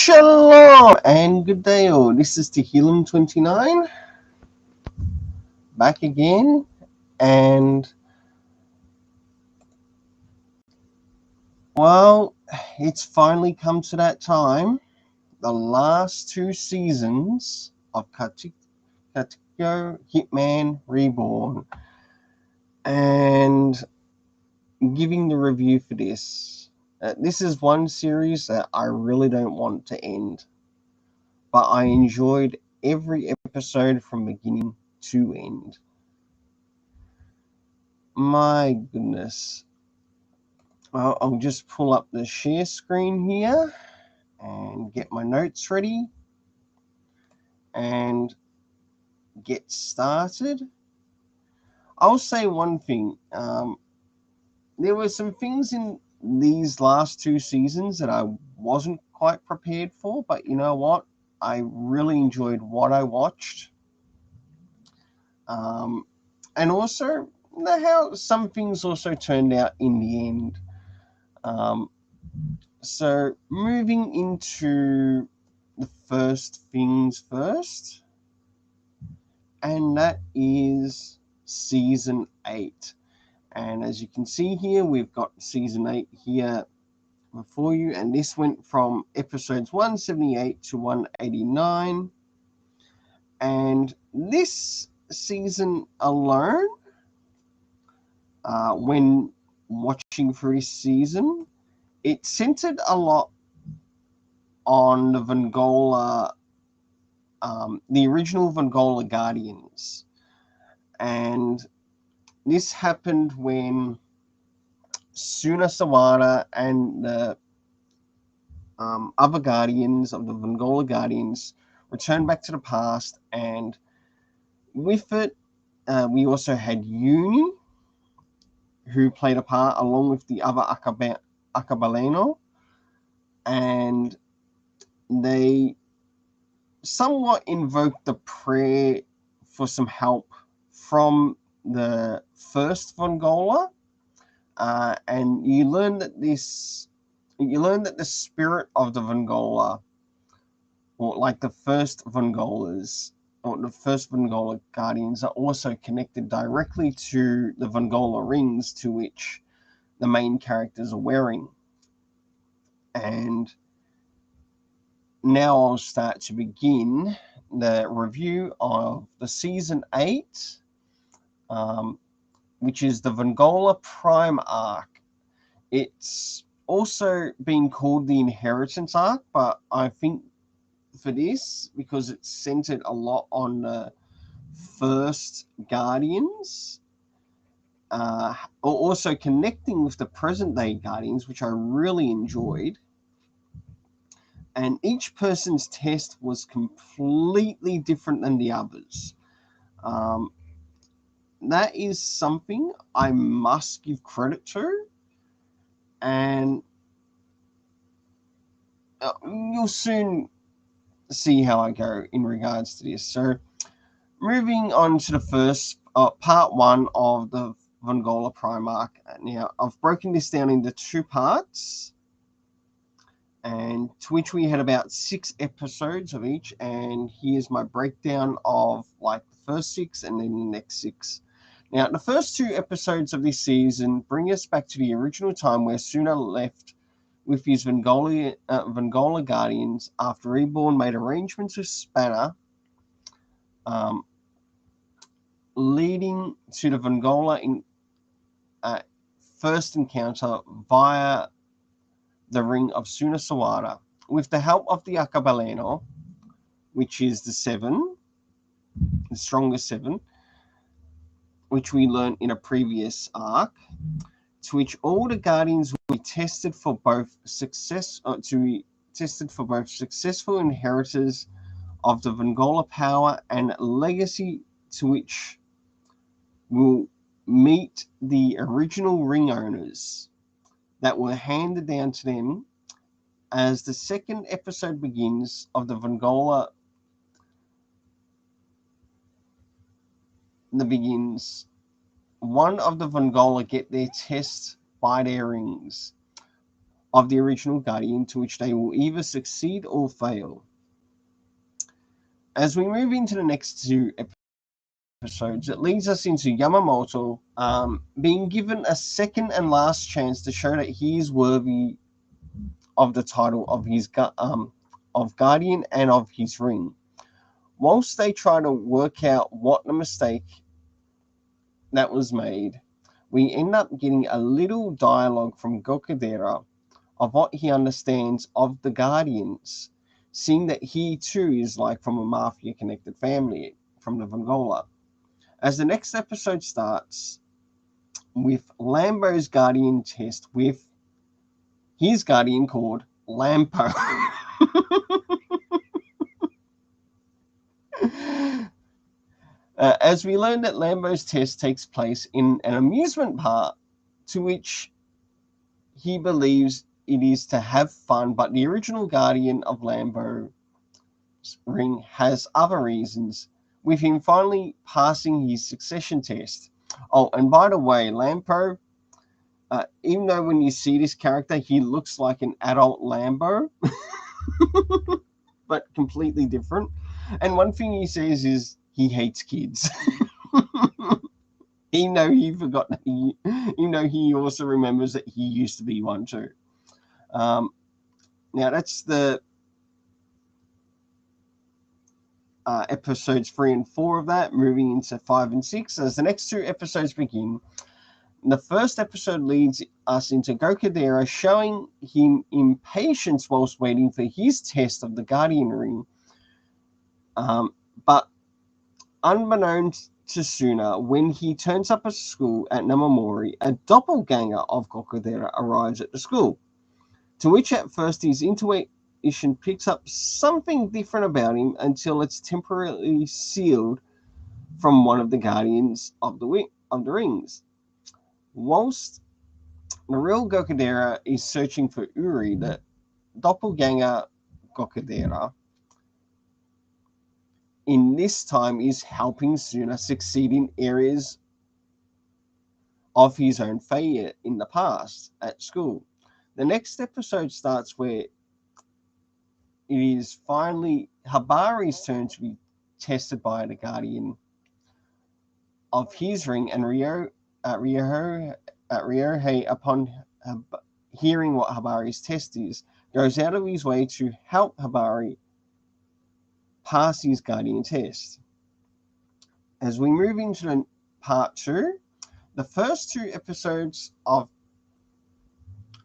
Shalom and good day all. This is Tehillim29 back again, and well, it's finally come to that time. The last two seasons of Katiko Hitman Reborn, and giving the review for this. This is one series that I really don't want to end, but I enjoyed every episode from beginning to end. My goodness. Well, I'll just pull up the share screen here and get my notes ready and get started. I'll say one thing. There were some things in these last two seasons that I wasn't quite prepared for, but you know what? I really enjoyed what I watched. And also how some things also turned out in the end. So moving into the first things first, and that is season 8. And as you can see here, we've got season 8 here before you, and this went from episodes 178 to 189. And this season alone, when watching through this season, it centered a lot on the Vongola, the original Vongola Guardians. And this happened when Suna Sawada and the other Guardians of the Vongola Guardians returned back to the past, and with it, we also had Uni, who played a part along with the other Akabaleno, and they somewhat invoked the prayer for some help from the first Vongola, and you learn that the spirit of the Vongola, or like the first Vongolas, or the first Vongola Guardians, are also connected directly to the Vongola rings to which the main characters are wearing. And now I'll start to begin the review of the season 8, which is the Vongola Prime arc. It's also been called the Inheritance arc, but I think for this, because it's centered a lot on the first Guardians, also connecting with the present day Guardians, which I really enjoyed. And each person's test was completely different than the others. That is something I must give credit to, and you'll soon see how I go in regards to this. So moving on to the first part 1 of the Vongola Prime arc. Now I've broken this down into 2 parts, and to which we had about 6 episodes of each, and here's my breakdown of like the first 6 and then the next 6. Now, the first 2 episodes of this season bring us back to the original time where Suna left with his Vongola Guardians after Reborn made arrangements with Spanner, leading to the Vongola first encounter via the ring of Suna Sawada. With the help of the Akabaleno, which is the strongest 7, which we learned in a previous arc, to which all the Guardians will be tested for both successful inheritors of the Vongola power and legacy, to which will meet the original ring owners that were handed down to them. As the second episode begins of the Vongola, one of the Vongola get their test by their rings. of the original Guardian, to which they will either succeed or fail. As we move into the next two episodes, it leads us into Yamamoto being given a second and last chance to show that he is worthy of the title of his of Guardian and of his ring. Whilst they try to work out what the mistake that was made, we end up getting a little dialogue from Gokudera of what he understands of the Guardians, seeing that he too is like from a mafia connected family from the Vongola. As the next episode starts with Lambo's Guardian test with his Guardian called Lampo. As we learn that Lambo's test takes place in an amusement park, to which he believes it is to have fun, but the original Guardian of Lambo's ring has other reasons, with him finally passing his succession test. Oh, and by the way, Lampo, even though when you see this character, he looks like an adult Lambo, but completely different. And one thing he says is he hates kids. Even though he also remembers that he used to be one too. Now that's the episodes 3 and 4 of that, moving into 5 and 6. As the next two episodes begin, the first episode leads us into Gokudera showing him impatience whilst waiting for his test of the Guardian ring. But unbeknownst to Suna, when he turns up at school at Namamori, a doppelganger of Gokudera arrives at the school, to which at first his intuition picks up something different about him until it's temporarily sealed from one of the Guardians of the rings. Whilst the real Gokudera is searching for Uri, the doppelganger Gokudera in this time is helping Suna succeed in areas of his own failure in the past at school. The next episode starts where it is finally Habari's turn to be tested by the Guardian of his ring, and Ryohei, upon hearing what Habari's test is, goes out of his way to help Habari pass his Guardian test. As we move into part 2, the first 2 episodes of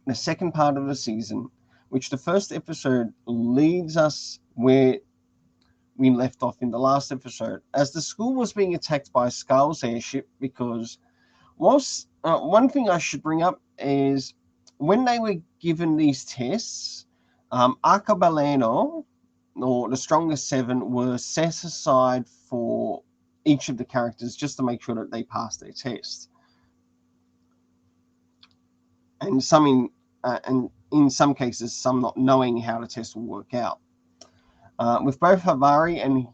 the second part of the season, which the first episode leads us where we left off in the last episode, as the school was being attacked by Skull's airship. Because whilst one thing I should bring up is when they were given these tests, Arcabaleno, or the strongest 7, were set aside for each of the characters just to make sure that they passed their test. And in some cases, some not knowing how the test will work out. With both Habari and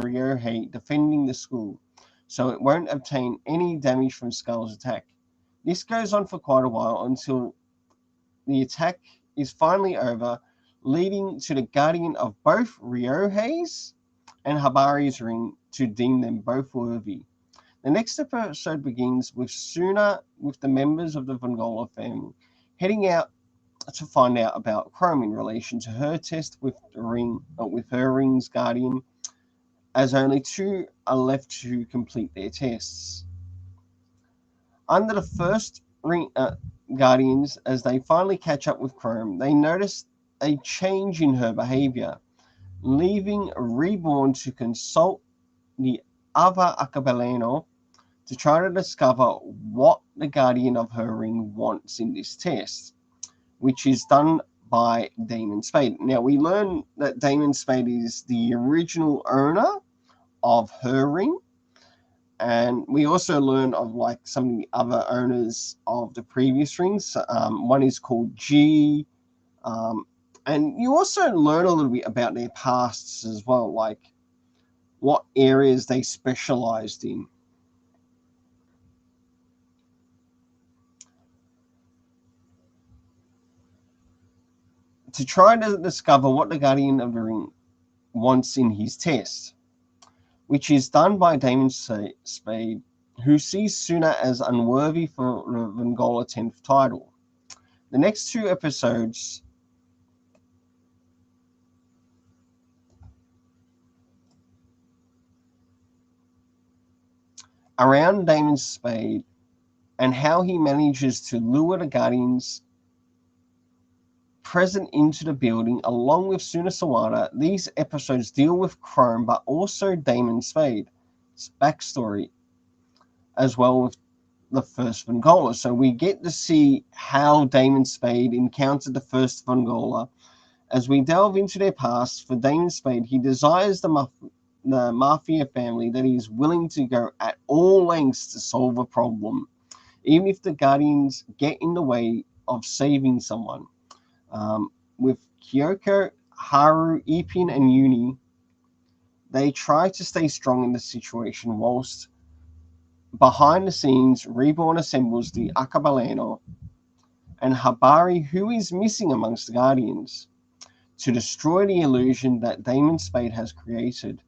Ryohei defending the school, so it won't obtain any damage from Skull's attack. This goes on for quite a while until the attack is finally over, leading to the Guardian of both Ryohei's and Habari's ring to deem them both worthy. The next episode begins with Suna with the members of the Vongola family heading out to find out about Chrome in relation to her test with her ring's Guardian, as only 2 are left to complete their tests. Under the first ring Guardians, as they finally catch up with Chrome, they notice a change in her behavior, leaving Reborn to consult the other Arcabaleno to try to discover what the Guardian of her ring wants in this test, which is done by Damon Spade. Now, we learn that Damon Spade is the original owner of her ring, and we also learn of like some of the other owners of the previous rings. One is called G, and you also learn a little bit about their pasts as well, like what areas they specialized in. to try to discover what the Guardian of the Ring wants in his test, which is done by Damon Spade, who sees Suna as unworthy for the Vengola 10th title. The next two episodes around Damon Spade and how he manages to lure the Guardians present into the building along with Suna Sawada. These episodes deal with Chrome, but also Damon Spade's backstory, as well with the first Vengola. So we get to see how Damon Spade encountered the first Vengola. As we delve into their past, for Damon Spade, he desires the Mafia family that he is willing to go at all lengths to solve a problem, even if the Guardians get in the way of saving someone. With Kyoko, Haru, Ipin, and Uni, they try to stay strong in the situation, whilst behind the scenes, Reborn assembles the Akabaleno and Habari, who is missing amongst the Guardians, to destroy the illusion that Damon Spade has created.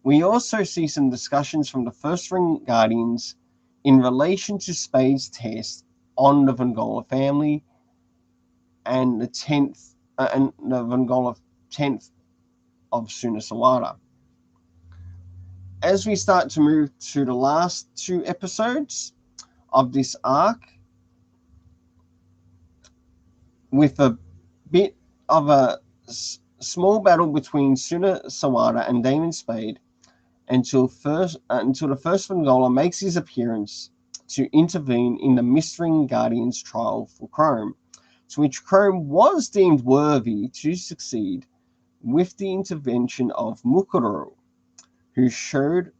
We also see some discussions from the First Ring Guardians in relation to Spade's test on the Vengola family and the 10th and the Vengola 10th of Suna Sawada. As we start to move to the last two episodes of this arc, with a bit of a small battle between Suna Sawada and Damon Spade, until the first Vengola makes his appearance to intervene in the Mistring Guardian's trial for Chrome, to which Chrome was deemed worthy to succeed with the intervention of Mukuro, who showed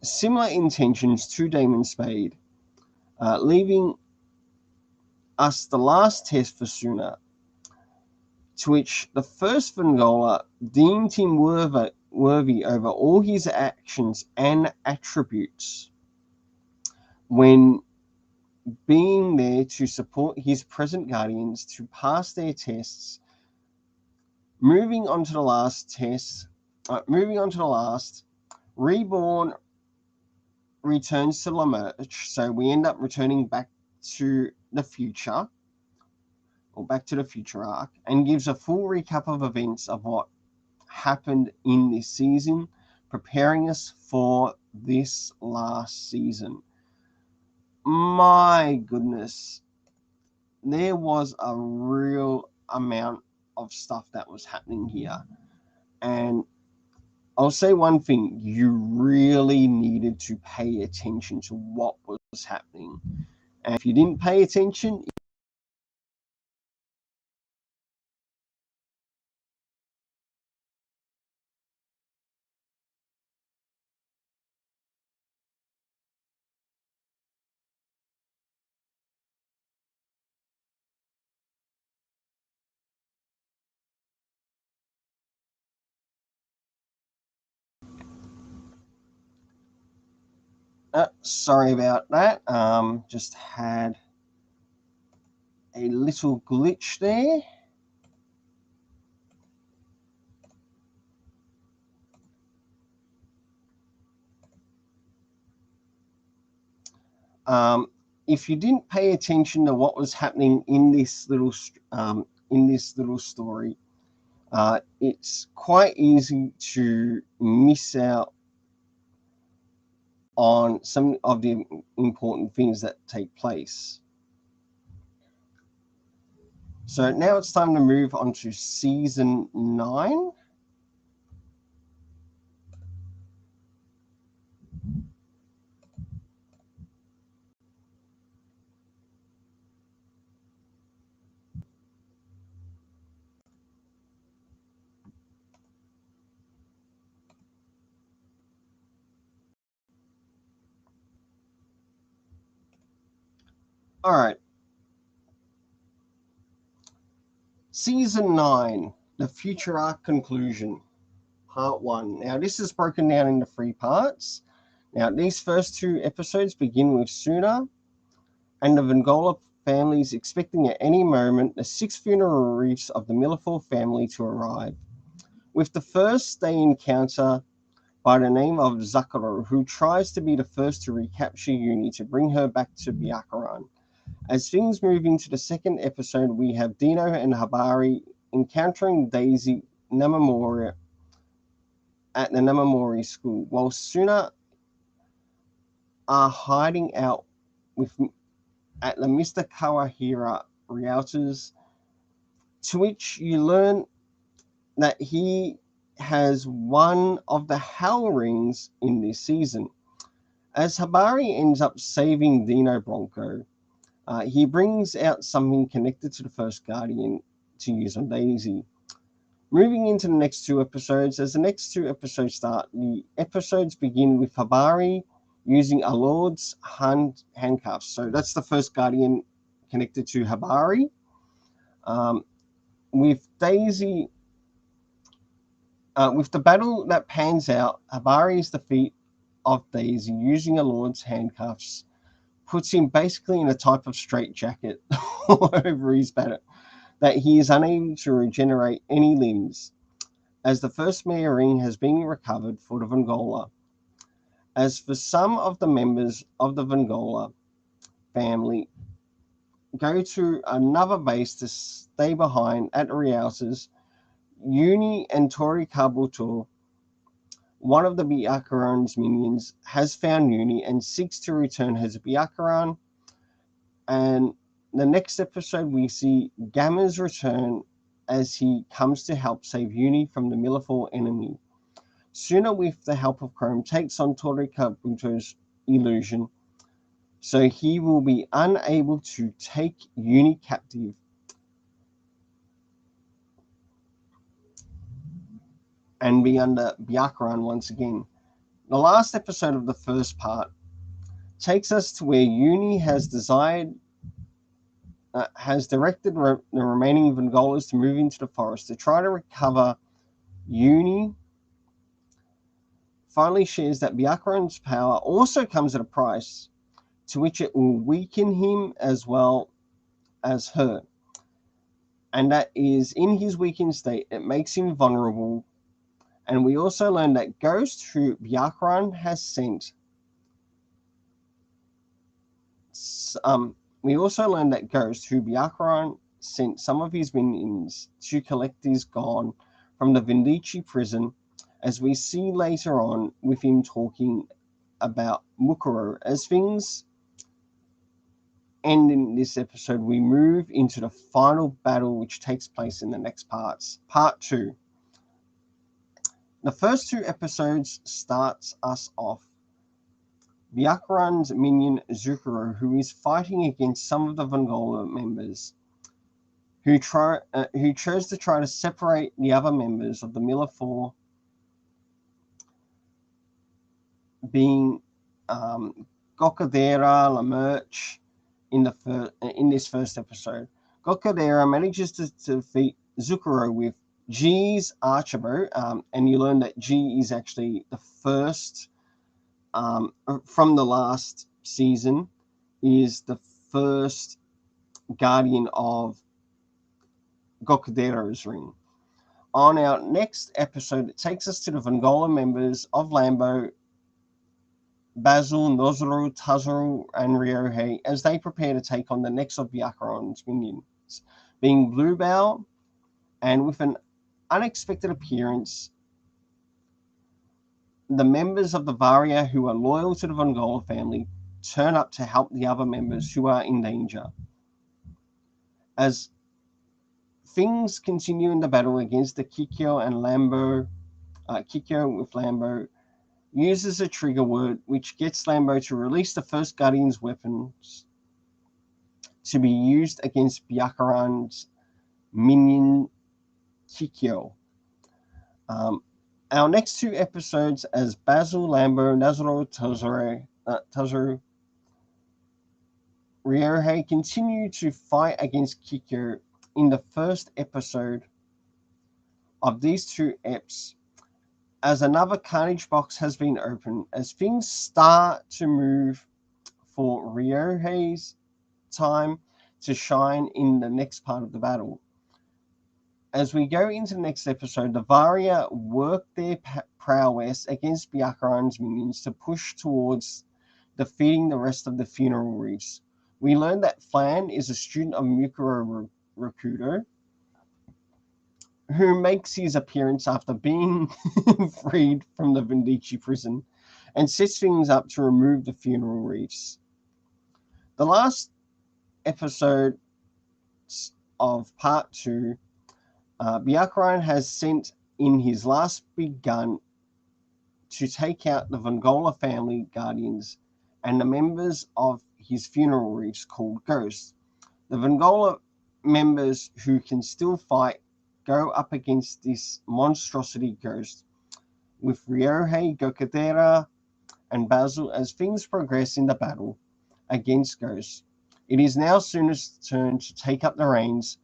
similar intentions to Damon Spade, leaving us the last test for Suna, to which the first Vengola deemed him worthy over all his actions and attributes when being there to support his present Guardians to pass their tests. Moving on to the last, Reborn returns to La Merche, so we end up returning back to the future, or back to the future arc, and gives a full recap of events of what happened in this season, preparing us for this last season. My goodness, there was a real amount of stuff that was happening here. And I'll say one thing, you really needed to pay attention to what was happening. And if you didn't pay attention, sorry about that. Just had a little glitch there. If you didn't pay attention to what was happening in this little story, it's quite easy to miss out on some of the important things that take place. So now it's time to move on to season 9. All right. Season 9, the Future Arc Conclusion, Part 1. Now, this is broken down into 3 parts. Now, these first 2 episodes begin with Suna and the Vengola families expecting at any moment the 6 funeral wreaths of the Milleford family to arrive. With the first they encounter by the name of Zakuro, who tries to be the first to recapture Uni to bring her back to Byakuran. As things move into the second episode, we have Dino and Habari encountering Daisy Namamori at the Namamori school, while Suna are hiding out with at the Mr. Kawahira Realtors, to which you learn that he has one of the Hell Rings in this season. As Habari ends up saving Dino Bronco, he brings out something connected to the first Guardian to use on Daisy. Moving into the next two episodes, as the next two episodes start, the episodes begin with Habari using a Lord's handcuffs. So that's the first Guardian connected to Habari. With Daisy, with the battle that pans out, Habari's defeat of Daisy using a Lord's handcuffs puts him basically in a type of straitjacket over his battle, that he is unable to regenerate any limbs, as the first Maya ring has been recovered for the Vongola. As for some of the members of the Vongola family, go to another base to stay behind at the Rialtas, Uni and Tori Kabuto, one of the Byakuran's minions, has found Uni and seeks to return her to Byakuran. And the next episode, we see Gamma's return as he comes to help save Uni from the Milleford enemy. Suna, with the help of Chrome, takes on Tori Kabuto's illusion, so he will be unable to take Uni captive. And be under Byakuran once again. The last episode of the first part takes us to where Uni has directed the remaining Vongolas to move into the forest to try to recover Uni. Finally shares that Byakuran's power also comes at a price, to which it will weaken him as well as her. And that is, in his weakened state, it makes him vulnerable. And we also learn that Ghost, who Byakuran has sent, some of his minions to collect his gone from the Vindici prison, as we see later on with him talking about Mukuro. As things end in this episode, we move into the final battle, which takes place in the next parts. Part 2. The first two episodes starts us off Byakuran's minion Zukuro, who is fighting against some of the Vongola members, who chose to try to separate the other members of the Milleford, being Gokadera Lamerch in this first episode. Gokadera manages to defeat Zukuro with G's Archabo, and you learn that G is actually the first from the last season, is the first guardian of Gokadera's ring. On our next episode, it takes us to the Vongola members of Lambo, Basil, Nozoru, Tazuru, and Ryohei, as they prepare to take on the next of Byakuran's minions, being Bluebell, and with an unexpected appearance, the members of the Varia who are loyal to the Vongola family turn up to help the other members who are in danger. As things continue in the battle against the Kikyo and Lambo, Kikyo with Lambo uses a trigger word which gets Lambo to release the first Guardian's weapons to be used against Byakuran's minion Kikyo. Our next two episodes, as Basil, Lambo, Nazuro, Tazuru, Ryohei continue to fight against Kikyo. In the first episode of these two eps, as another Carnage box has been opened, as things start to move for Ryohei's time, to shine in the next part of the battle. As we go into the next episode, the Varia work their prowess against Byakuran's minions to push towards defeating the rest of the Funeral Reefs. We learn that Flan is a student of Mukuro Rakuto, who makes his appearance after being freed from the Vendici prison and sets things up to remove the Funeral Reefs. The last episode of part 2, Byakuran has sent in his last big gun to take out the Vongola family guardians and the members of his Funeral Reefs called Ghosts. The Vongola members who can still fight go up against this monstrosity Ghost with Ryohei, Gokudera, and Basil as things progress in the battle against Ghost. It is now Suna's turn to take up the reins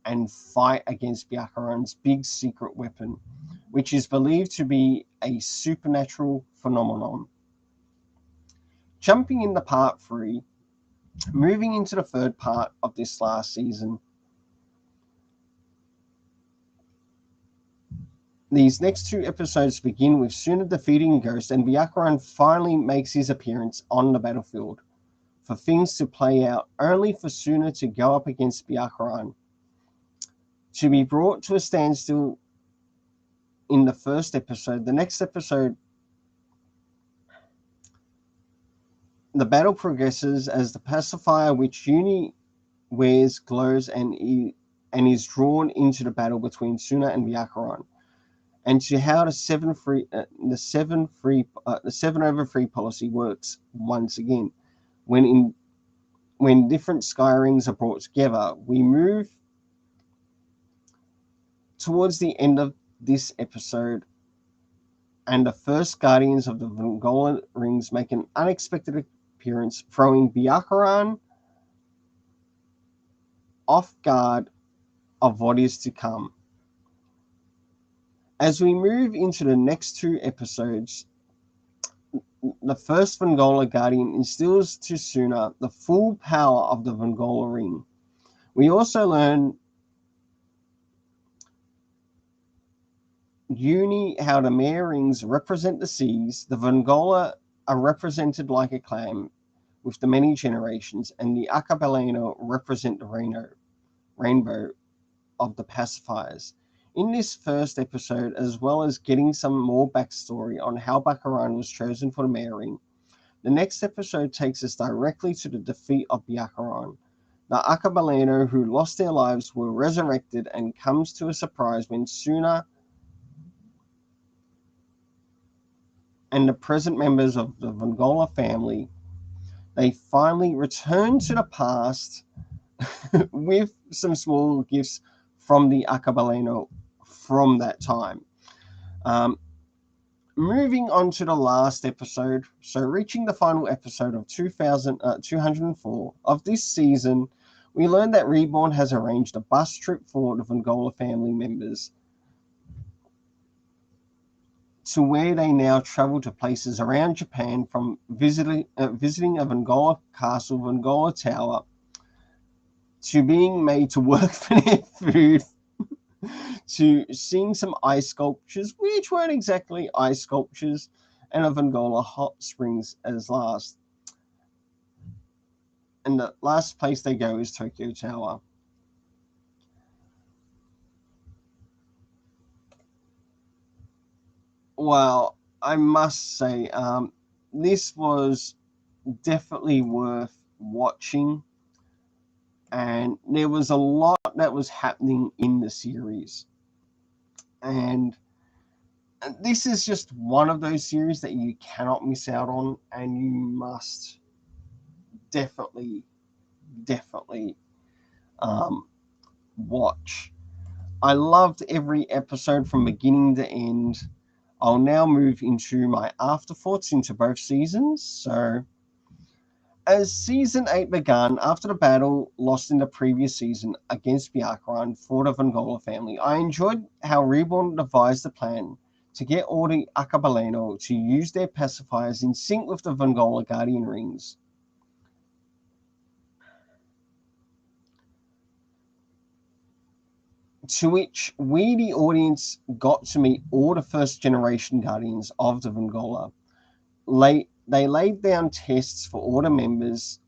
and fight against Byakuran's big secret weapon, which is believed to be a supernatural phenomenon. Jumping into part 3, moving into the third part of this last season, these next 2 episodes begin with Suna defeating Ghost, and Byakuran finally makes his appearance on the battlefield, for things to play out only for Suna to go up against Byakuran, to be brought to a standstill in the first episode. The next episode, the battle progresses as the pacifier which Uni wears glows and is drawn into the battle between Suna and Byakuran, and to how the 7/3 policy works once again. When different sky rings are brought together, we move towards the end of this episode, and the first guardians of the Vongola rings make an unexpected appearance, throwing Byakuran off guard of what is to come. As we move into the next 2 episodes, the first Vongola Guardian instills to Suna the full power of the Vongola Ring. We also learn how the Mare Rings represent the seas, the Vongola are represented like a clam with the many generations, and the Akabaleno represent the rainbow of the pacifiers. In this first episode, as well as getting some more backstory on how Byakuran was chosen for the Mare Ring, the next episode takes us directly to the defeat of Byakuran. The Akabaleno who lost their lives were resurrected, and comes to a surprise when Suna and the present members of the Vongola family, they finally return to the past with some small gifts from the Akabaleno from that time. Moving on to the last episode, so reaching the final episode of 204 of this season, we learn that Reborn has arranged a bus trip for the Vongola family members to where they now travel to places around Japan, from visiting a Vongola castle, Vongola tower, to being made to work for their food, to seeing some ice sculptures, which weren't exactly ice sculptures, and a Vongola hot springs as last. And the last place they go is Tokyo Tower. Well, I must say, this was definitely worth watching, and there was a lot that was happening in the series, and this is just one of those series that you cannot miss out on, and you must definitely watch. I loved every episode from beginning to end. I'll now move into my afterthoughts into both seasons. So, as Season 8 began, after the battle lost in the previous season against Byakuran for the Vongola family, I enjoyed how Reborn devised a plan to get all the Akabaleno to use their pacifiers in sync with the Vongola Guardian Rings. to which we, the audience, got to meet all the first generation Guardians of the Vongola. They laid down tests for all the members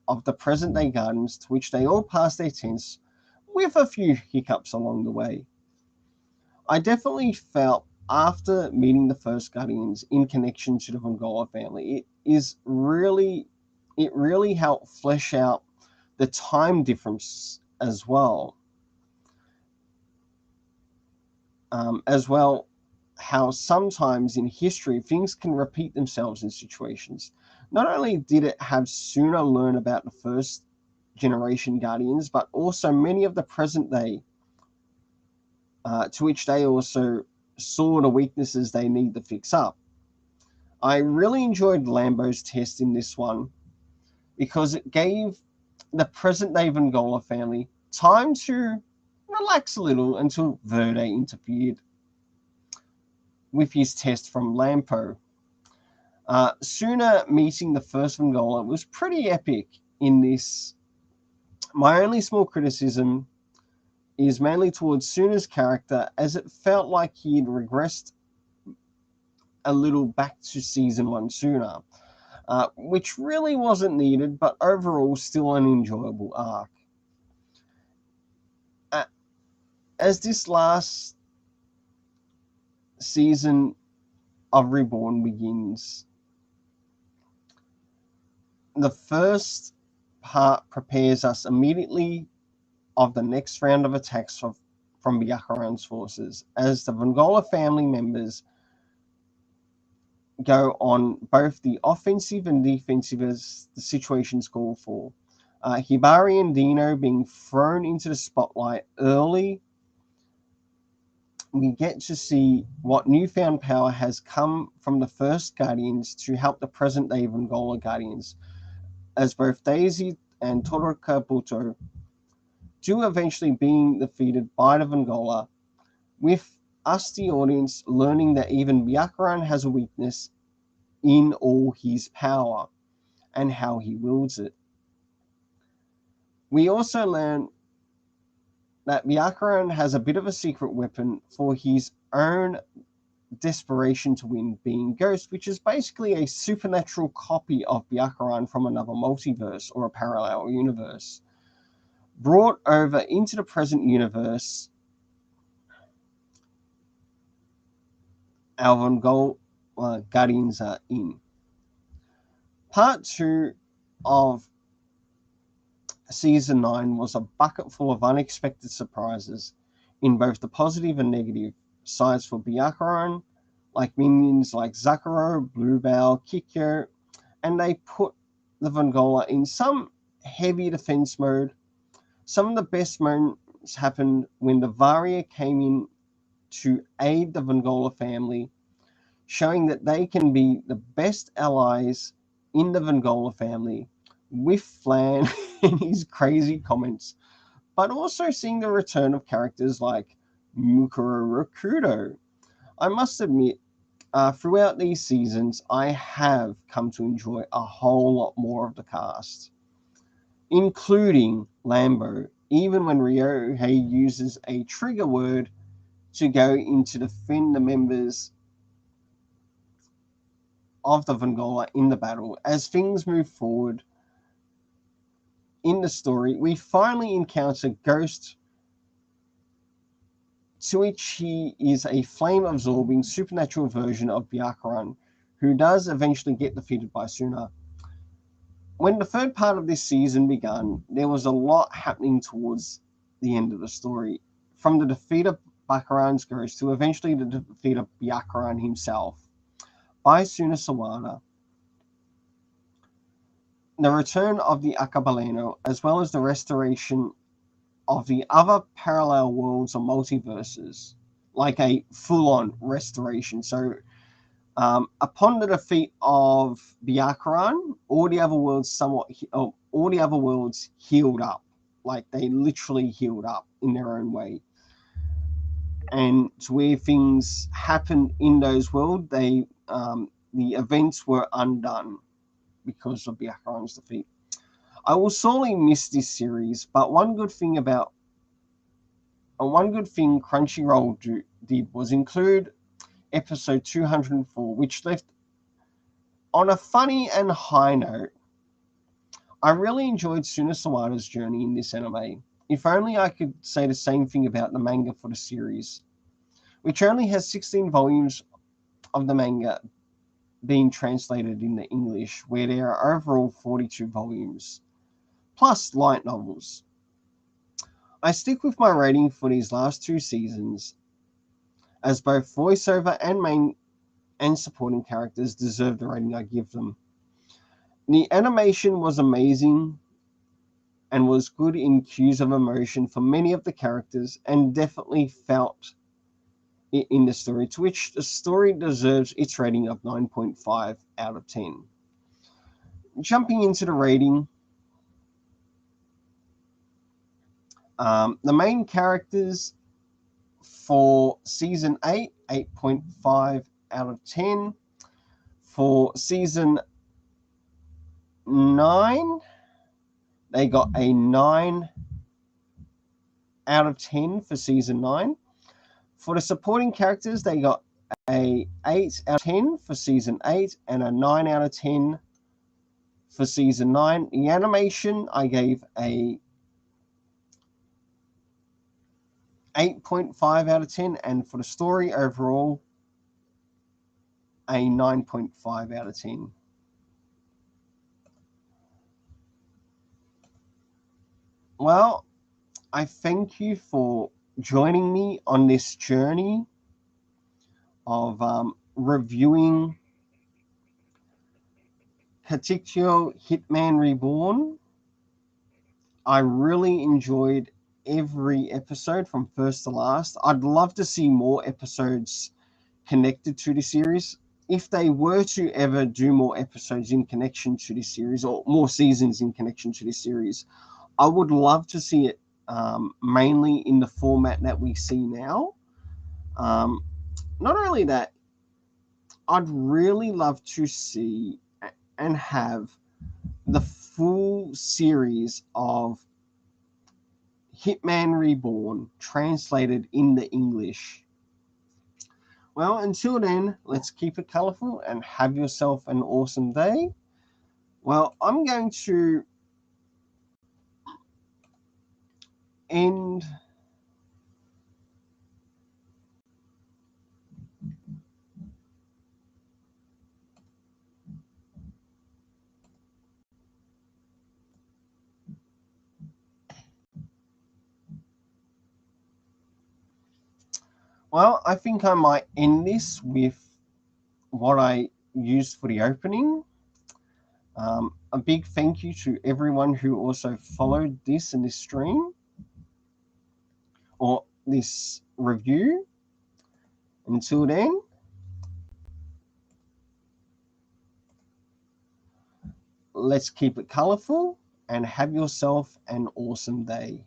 of the present day Guardians, to which they all passed their tests with a few hiccups along the way. I definitely felt after meeting the first Guardians in connection to the Vongola family, it really helped flesh out the time difference as well. As well, how sometimes in history things can repeat themselves in situations. Not only did it have Suna learn about the first generation Guardians, but also many of the present day, to which they also saw the weaknesses they need to fix up. I really enjoyed Lambo's test in this one because it gave the present day Vongola family time to relax a little until Verde interfered with his test from Lampo. Suna meeting the first Vongola was pretty epic in this. My only small criticism is mainly towards Suna's character, as it felt like he had regressed a little back to season 1 Suna, which really wasn't needed, but overall still an enjoyable arc. As this last season of Reborn begins, the first part prepares us immediately of the next round of attacks from Byakuran's forces, as the Vongola family members go on both the offensive and defensive as the situations call for. Hibari and Dino being thrown into the spotlight early, we get to see what newfound power has come from the first Guardians to help the present day Vongola Guardians, as both Daisy and Todorokabuto do eventually being defeated by the Vongola, with us, the audience, learning that even Byakuran has a weakness in all his power and how he wields it. We also learn that Byakuran has a bit of a secret weapon for his own desperation to win, being Ghost, which is basically a supernatural copy of Byakuran from another multiverse or a parallel universe, brought over into the present universe. Our Vongola Guardians are in. Part 2 of Season 9 was a bucket full of unexpected surprises in both the positive and negative sides for Byakuran, like minions like Zakuro, Bluebell, Kikyo, and they put the Vongola in some heavy defense mode. Some of the best moments happened when the Varia came in to aid the Vongola family, showing that they can be the best allies in the Vongola family, with Flan and his crazy comments, but also seeing the return of characters like Mukuro Rakudo. I must admit, throughout these seasons, I have come to enjoy a whole lot more of the cast, including Lambo, even when Ryohei uses a trigger word to go in to defend the members of the Vongola in the battle. As things move forward in the story, we finally encounter Ghost, to which he is a flame-absorbing supernatural version of Byakuran, who does eventually get defeated by Suna. When the third part of this season began, there was a lot happening towards the end of the story, from the defeat of Byakuran's Ghost to eventually the defeat of Byakuran himself by Suna Sawada, the return of the Akabaleno, as well as the restoration of the other parallel worlds or multiverses, like a full-on restoration. So, upon the defeat of Byakuran, all the other worlds healed up, like they literally healed up in their own way. And to where things happened in those worlds, the events were undone because of Byakuran's defeat. I will sorely miss this series, but one good thing about And one good thing Crunchyroll did was include episode 204, which left on a funny and high note. I really enjoyed Suna Sawada's journey in this anime. If only I could say the same thing about the manga for the series, which only has 16 volumes of the manga being translated into English, where there are overall 42 volumes, plus light novels. I stick with my rating for these last two seasons, as both voiceover and main and supporting characters deserve the rating I give them. The animation was amazing and was good in cues of emotion for many of the characters, and definitely felt it in the story, to which the story deserves its rating of 9.5 out of 10. Jumping into the rating, the main characters for season 8, 8.5 out of 10. For season 9, they got a 9 out of 10 for season 9. For the supporting characters, they got a 8 out of 10 for season 8 and a 9 out of 10 for season 9. The animation, I gave a 8.5 out of 10, and for the story overall, a 9.5 out of 10. Well, I thank you for joining me on this journey of reviewing Katekyo Hitman Reborn. I really enjoyed every episode from first to last. I'd love to see more episodes connected to the series. If they were to ever do more episodes in connection to this series, or more seasons in connection to this series, I would love to see it mainly in the format that we see now. Not only that, I'd really love to see and have the full series of Hitman Reborn translated in the English. Well, until then, let's keep it colorful and have yourself an awesome day. Well, I'm going to end Well, I think I might end this with what I used for the opening. A big thank you to everyone who also followed this in this stream or this review. Until then, let's keep it colorful and have yourself an awesome day.